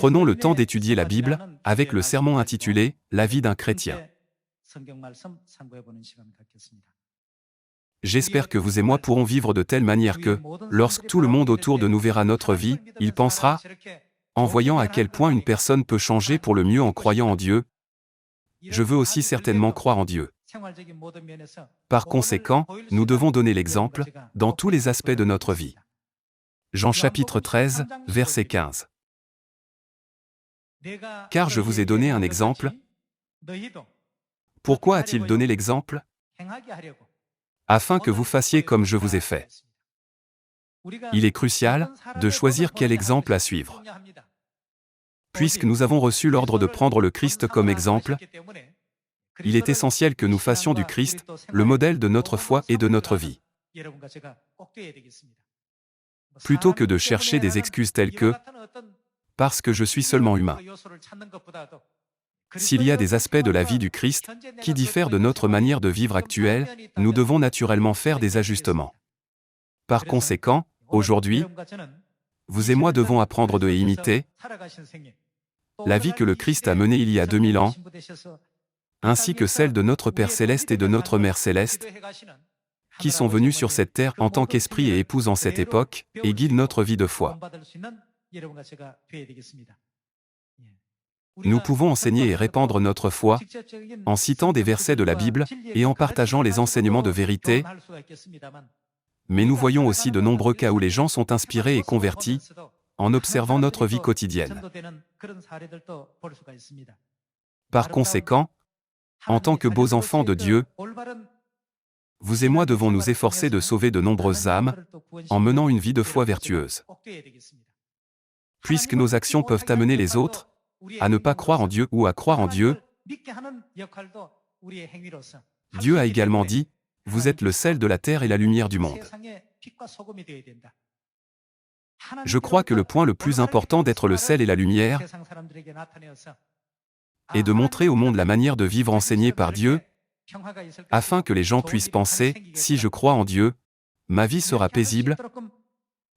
Prenons le temps d'étudier la Bible, avec le sermon intitulé « La vie d'un chrétien ». J'espère que vous et moi pourrons vivre de telle manière que, lorsque tout le monde autour de nous verra notre vie, il pensera, en voyant à quel point une personne peut changer pour le mieux en croyant en Dieu, je veux aussi certainement croire en Dieu. Par conséquent, nous devons donner l'exemple, dans tous les aspects de notre vie. Jean chapitre 13, verset 15. Car je vous ai donné un exemple. Pourquoi a-t-il donné l'exemple? Afin que vous fassiez comme je vous ai fait. Il est crucial de choisir quel exemple à suivre. Puisque nous avons reçu l'ordre de prendre le Christ comme exemple, il est essentiel que nous fassions du Christ le modèle de notre foi et de notre vie. Plutôt que de chercher des excuses telles que « parce que je suis seulement humain ». S'il y a des aspects de la vie du Christ qui diffèrent de notre manière de vivre actuelle, nous devons naturellement faire des ajustements. Par conséquent, aujourd'hui, vous et moi devons apprendre et imiter la vie que le Christ a menée il y a 2000 ans, ainsi que celle de notre Père Céleste et de notre Mère Céleste, qui sont venus sur cette terre en tant qu'esprit et épouse en cette époque, et guident notre vie de foi. Nous pouvons enseigner et répandre notre foi en citant des versets de la Bible et en partageant les enseignements de vérité, mais nous voyons aussi de nombreux cas où les gens sont inspirés et convertis en observant notre vie quotidienne. Par conséquent, en tant que beaux enfants de Dieu, vous et moi devons nous efforcer de sauver de nombreuses âmes en menant une vie de foi vertueuse. Puisque nos actions peuvent amener les autres à ne pas croire en Dieu ou à croire en Dieu, Dieu a également dit, « Vous êtes le sel de la terre et la lumière du monde ». Je crois que le point le plus important d'être le sel et la lumière est de montrer au monde la manière de vivre enseignée par Dieu, afin que les gens puissent penser, si je crois en Dieu, ma vie sera paisible,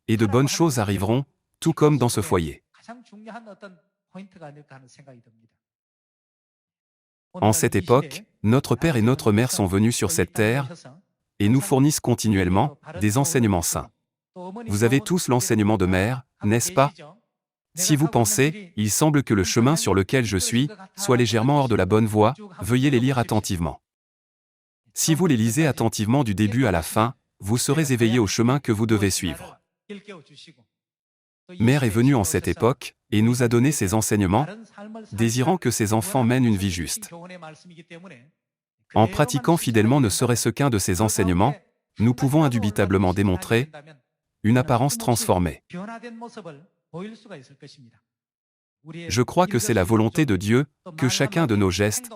et de bonnes choses arriveront, tout comme dans ce foyer. En cette époque, notre Père et notre Mère sont venus sur cette terre, et nous fournissent continuellement des enseignements saints. Vous avez tous l'enseignement de Mère, n'est-ce pas? Si vous pensez, il semble que le chemin sur lequel je suis soit légèrement hors de la bonne voie, veuillez les lire attentivement. Si vous les lisez attentivement du début à la fin, vous serez éveillés au chemin que vous devez suivre. Mère est venue en cette époque, et nous a donné ses enseignements, désirant que ses enfants mènent une vie juste. En pratiquant fidèlement ne serait-ce qu'un de ces enseignements, nous pouvons indubitablement démontrer une apparence transformée. Je crois que c'est la volonté de Dieu, que chacun de nos gestes,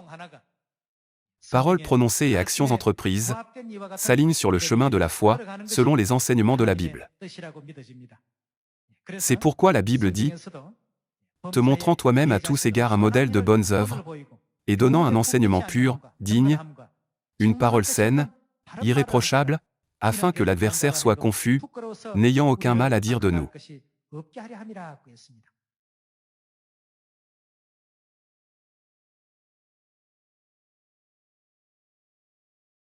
paroles prononcées et actions entreprises, s'alignent sur le chemin de la foi, selon les enseignements de la Bible. C'est pourquoi la Bible dit, te montrant toi-même à tous égards un modèle de bonnes œuvres, et donnant un enseignement pur, digne, une parole saine, irréprochable, afin que l'adversaire soit confus, n'ayant aucun mal à dire de nous.